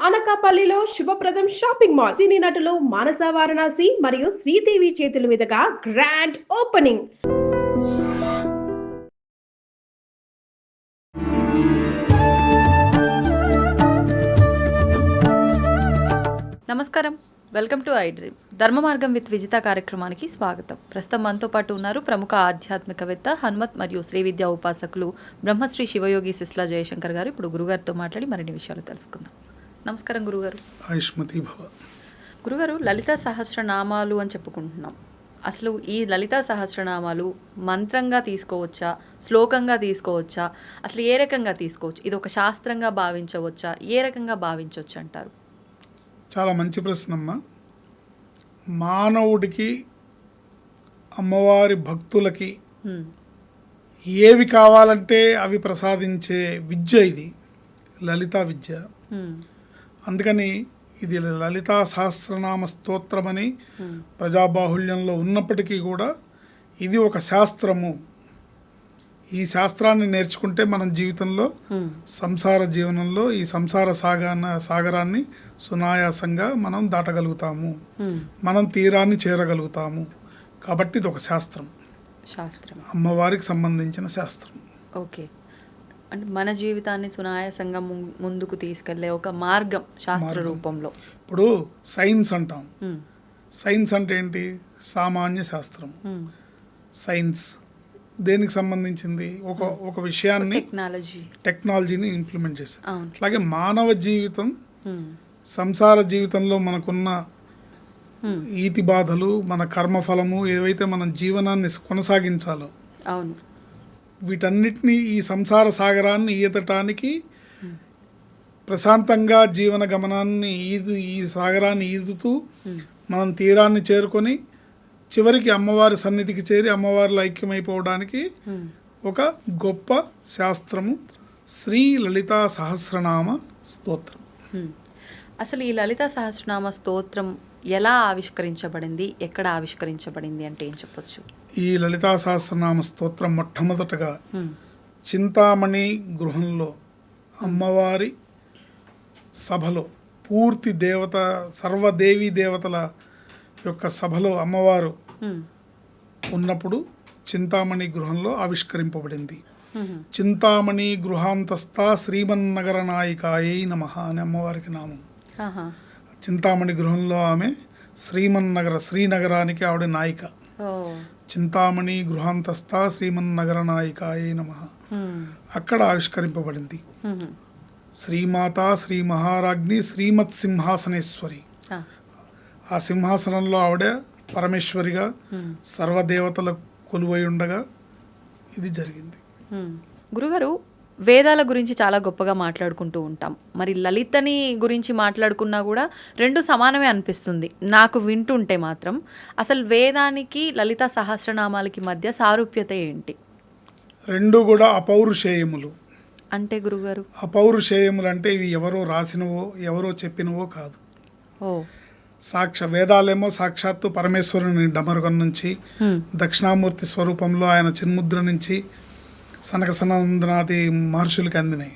అనకాపల్లిలో శుభప్రదం shopping mall. సినీ నటులు మానస వారణాసి మరియు శ్రీదేవి చేతుల మీదుగా గ్రాండ్ ఓపెనింగ్. నమస్కారం, వెల్కమ్ టు ఐ డ్రీమ్. ధర్మ మార్గం విత్ విజిత కార్యక్రమానికి స్వాగతం. ప్రస్తుతం మనతో పాటు ఉన్నారు ప్రముఖ ఆధ్యాత్మికవేత్త, హనుమత్ మరియు శ్రీ విద్యా ఉపాసకులు బ్రహ్మశ్రీ శివయోగి సిస్లా జయశంకర్ గారు. ఇప్పుడు గురుగారితో మాట్లాడి మరిన్ని విషయాలు తెలుసుకుందాం. నమస్కారం గురుగారు. ఆయుష్మతి భవ. గురుగారు, లలితా సహస్రనామాలు అని చెప్పుకుంటున్నాం. అసలు ఈ లలితా సహస్రనామాలు మంత్రంగా తీసుకోవచ్చా, శ్లోకంగా తీసుకోవచ్చా, అసలు ఏ రకంగా తీసుకోవచ్చు? ఇది ఒక శాస్త్రంగా భావించవచ్చా, ఏ రకంగా భావించవచ్చు అంటారు? చాలా మంచి ప్రశ్న అమ్మ. మానవుడికి, అమ్మవారి భక్తులకి ఏవి కావాలంటే అవి ప్రసాదించే విద్య ఇది లలితా విద్య. అందుకని ఇది లలితా సహస్రనామ స్తోత్రమని ప్రజాబాహుళ్యంలో ఉన్నప్పటికీ కూడా ఇది ఒక శాస్త్రము. ఈ శాస్త్రాన్ని నేర్చుకుంటే మనం జీవితంలో, సంసార జీవనంలో ఈ సంసార సాగరాన్ని సునాయాసంగా మనం దాటగలుగుతాము, మనం తీరాన్ని చేరగలుగుతాము. కాబట్టి ఇది ఒక శాస్త్రం, అమ్మవారికి సంబంధించిన శాస్త్రం. ఓకే, అంటే మన జీవితాన్ని సునాయాసంగా ముందుకు తీసుకెళ్లే ఒక మార్గం శాస్త్ర రూపంలో. ఇప్పుడు సైన్స్ అంటాం. సైన్స్ అంటే ఏంటి? సామాన్య శాస్త్రం. సైన్స్ దేనికి సంబంధించింది? ఒక విషయాన్ని, టెక్నాలజీని ఇంప్లిమెంట్ చేస్తారు. అట్లాగే మానవ జీవితం, సంసార జీవితంలో మనకున్న ఈతి బాధలు, మన కర్మఫలము, ఏవైతే మన జీవనాన్ని కొనసాగించాలో వీటన్నిటినీ, ఈ సంసార సాగరాన్ని ఈదటానికి, ప్రశాంతంగా జీవన గమనాన్ని ఈ సాగరాన్ని ఈదుతూ మనం తీరాన్ని చేరుకొని చివరికి అమ్మవారి సన్నిధికి చేరి అమ్మవారిలో ఐక్యమైపోవడానికి ఒక గొప్ప శాస్త్రము శ్రీ లలితా సహస్రనామ స్తోత్రం. అసలు ఈ లలితా సహస్రనామ స్తోత్రం ఎలా ఆవిష్కరించబడింది, ఎక్కడ ఆవిష్కరించబడింది అంటే ఏం చెప్పొచ్చు? ఈ లలితా సహస్రనామ స్తోత్రం మొట్టమొదటగా చింతామణి గృహంలో అమ్మవారి సభలో, పూర్తి దేవత, సర్వదేవీ దేవతల యొక్క సభలో అమ్మవారు ఉన్నప్పుడు చింతామణి గృహంలో ఆవిష్కరింపబడింది. చింతామణి గృహాంతస్థ శ్రీమన్నగర నాయికాయై నమః అని అమ్మవారికి నామం. చింతామణి గృహంలో ఆమె శ్రీనగరానికి ఆవిడ నాయిక. చింతామణి గృహాంతస్థ శ్రీమన్నగర నాయికాయై నమః అక్కడ ఆవిష్కరింపబడింది. శ్రీమాత, శ్రీ మహారాజ్ఞి, శ్రీమత్ సింహాసనేశ్వరి. ఆ సింహాసనంలో ఆవిడ పరమేశ్వరిగా సర్వదేవతల కొలువై ఉండగా ఇది జరిగింది. గురుగారు, వేదాల గురించి చాలా గొప్పగా మాట్లాడుకుంటూ ఉంటాం. మరి లలితని గురించి మాట్లాడుకున్నా కూడా రెండు సమానమే అనిపిస్తుంది నాకు వింటుంటే మాత్రం. అసలు వేదానికి లలితా సహస్రనామాలకి మధ్య సారూప్యత ఏంటి? రెండు కూడా అపౌరుషేయములు. అంటే గురుగారు, అపౌరుషేయములు అంటే ఇవి ఎవరో రాసినవో, ఎవరో చెప్పినవో కాదు. వేదాలేమో సాక్షాత్తు పరమేశ్వరుని డమరుగం నుంచి, దక్షిణామూర్తి స్వరూపంలో ఆయన చిన్ముద్ర నుంచి సనక సనందనాది మహర్షులకి అందినాయి.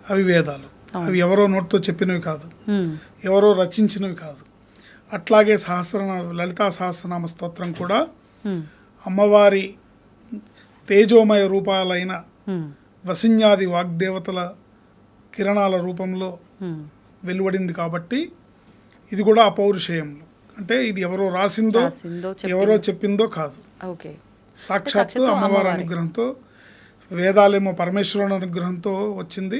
అవి వేదాలు. అవి ఎవరో నోటితో చెప్పినవి కాదు, ఎవరో రచించినవి కాదు. అట్లాగే లలితా సహస్రనామ స్తోత్రం కూడా అమ్మవారి తేజోమయ రూపాలైన వసిన్యాది వాగ్దేవతల కిరణాల రూపంలో వెలువడింది. కాబట్టి ఇది కూడా అపౌరుషేయములు. అంటే ఇది ఎవరో రాసిందో, ఎవరో చెప్పిందో కాదు. సాక్షాత్తు అమ్మవారి అనుగ్రహంతో, వేదాలేమో పరమేశ్వరుని అనుగ్రహంతో వచ్చింది.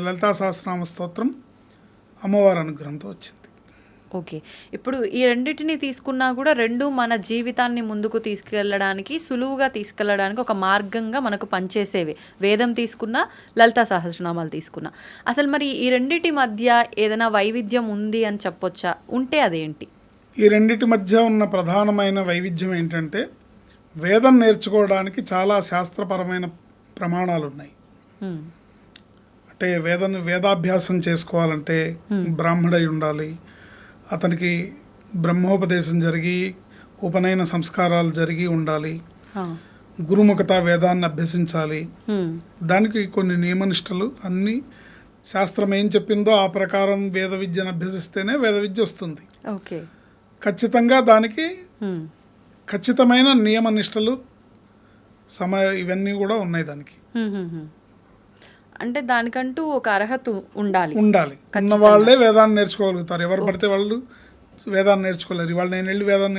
లలితా సహస్రనామ స్తోత్రం అమ్మవారి అనుగ్రహంతో వచ్చింది. ఓకే, ఇప్పుడు ఈ రెండింటిని తీసుకున్నా కూడా రెండు మన జీవితాన్ని ముందుకు తీసుకెళ్ళడానికి, సులువుగా తీసుకెళ్ళడానికి ఒక మార్గంగా మనకు పనిచేసేవి. వేదం తీసుకున్నా, లలితా సహస్రనామాలు తీసుకున్నా. అసలు మరి ఈ రెండింటి మధ్య ఏదైనా వైవిధ్యం ఉంది అని చెప్పొచ్చా? ఉంటే అదేంటి? ఈ రెండింటి మధ్య ఉన్న ప్రధానమైన వైవిధ్యం ఏంటంటే, వేదం నేర్చుకోవడానికి చాలా శాస్త్రపరమైన ప్రమాణాలు ఉన్నాయి. అంటే వేదాభ్యాసం చేసుకోవాలంటే బ్రాహ్మడై ఉండాలి, అతనికి బ్రహ్మోపదేశం జరిగి ఉపనయన సంస్కారాలు జరిగి ఉండాలి, గురుముఖత వేదాన్ని అభ్యసించాలి. దానికి కొన్ని నియమనిష్టలు అన్నీ శాస్త్రం ఏం చెప్పిందో ఆ ప్రకారం వేద విద్యను అభ్యసిస్తేనే వేద విద్య వస్తుంది. ఓకే. ఖచ్చితంగా దానికి హ్మ్. ఖచ్చితమైన నియమ నిష్టలు ఇవన్నీ కూడా ఉన్నాయి దానికి. అంటే దానికంటూ ఒక అర్హత ఉండాలి. ఉన్న వాళ్ళే వేదాన్ని నేర్చుకోగలుగుతారు. ఎవరు పడితే వాళ్ళు వేదాన్ని నేర్చుకోలేరు. ఇవాళ నేను వెళ్ళి వేదాన్ని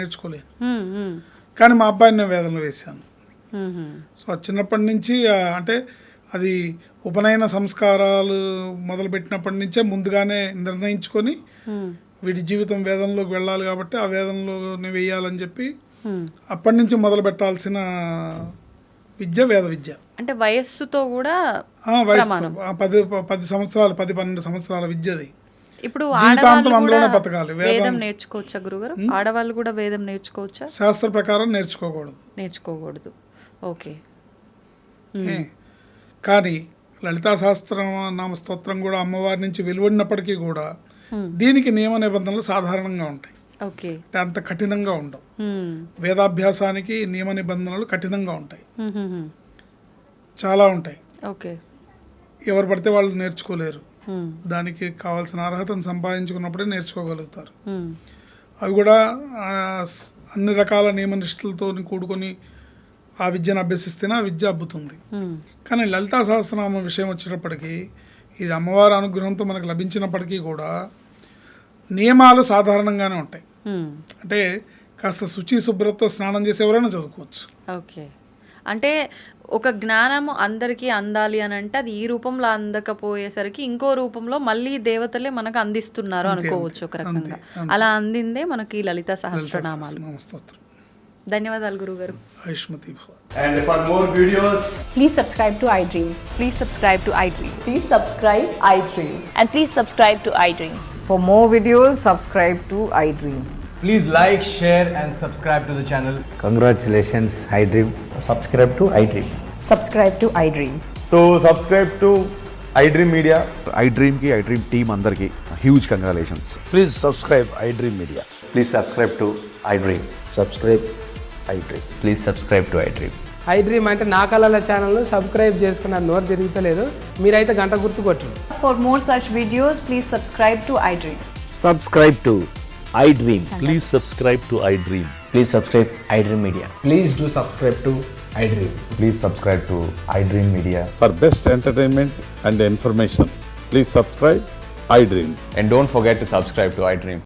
నేర్చుకోలేను. కానీ మా అబ్బాయిని నేను వేదంలో వేశాను. సో చిన్నప్పటి నుంచి అంటే అది ఉపనయన సంస్కారాలు మొదలుపెట్టినప్పటి నుంచే ముందుగానే నిర్ణయించుకొని వీడి జీవితం వేదంలోకి వెళ్ళాలి కాబట్టి ఆ వేదంలోనే వేయాలని చెప్పి అప్పటి నుంచి మొదలు పెట్టాల్సిన విద్య వేద విద్య. అంటే వయస్సుతో కూడా వయసు 10 సంవత్సరాలు 10-12 సంవత్సరాల విద్యది. ఇప్పుడు జీవితాంతం అందులోనే బతకాలి. వేదం నేర్చుకోవచ్చా గురుగారు? ఆడవాళ్ళు కూడా వేదం నేర్చుకోవచ్చా? శాస్త్ర ప్రకారం నేర్చుకోకూడదు. ఓకే. కానీ లలితా సహస్రనామ స్తోత్రం కూడా అమ్మవారి నుంచి వెలువడినప్పటికీ కూడా దీనికి నియమ నిబంధనలు సాధారణంగా ఉంటాయి. ఓకే. అంటే అంత కఠినంగా ఉండవు. వేదాభ్యాసానికి నియమ నిబంధనలు కఠినంగా ఉంటాయి, చాలా ఉంటాయి. ఓకే. ఎవరు పడితే వాళ్ళు నేర్చుకోలేరు. దానికి కావాల్సిన అర్హతను సంపాదించుకున్నప్పుడే నేర్చుకోగలుగుతారు. అవి కూడా అన్ని రకాల నియమ నిష్ఠలతో కూడుకొని ఆ విద్యను అభ్యసిస్తేనే ఆ విద్య అబ్బుతుంది. కానీ లలితా సహస్రనామం విషయం వచ్చేటప్పటికీ ఇది అమ్మవారి అనుగ్రహంతో మనకు లభించినప్పటికీ కూడా నియమాలు సాధారణంగానే ఉంటాయి. అంటే కాస్త శుచి శుభ్రతతో స్నానం చేసి ఎవరైనా చదువుకోవచ్చు. ఓకే. అంటే ఒక జ్ఞానము అందరికీ అందాలి అని అంటే అది ఈ రూపంలో అందకపోయేసరికి ఇంకో రూపంలో మళ్ళీ దేవతలే మనకు అందిస్తున్నారు అనుకోవచ్చు ఒక రకంగా. అలా అందిందే మనకి లలిత సహస్రనామాలు. ధన్యవాదాలు గురుగారు. And for more videos, Please subscribe to iDream. Please subscribe to iDream. Please subscribe iDream. And please subscribe to iDream. For more videos, subscribe to iDream. please like, share and subscribe to the channel. Congratulations, iDream. Subscribe to iDream. Subscribe to iDream. So subscribe to iDream Media. iDream team andarki huge congratulations. Please subscribe iDream Media. Please subscribe to iDream. Subscribe iDream. Please subscribe to iDream. iDream అంటే నా కళల ఛానల్ను subscribe చేసుకున్న నోరు తిరుగుతలేదు, మీరైతే గంట గుర్తు కొట్టండి. For more such videos, please subscribe to iDream. Subscribe to iDream. Please subscribe to iDream. Please subscribe iDream Media. Please do subscribe to iDream. Please subscribe to iDream Media. For best entertainment and information, please subscribe iDream. And don't forget to subscribe to iDream.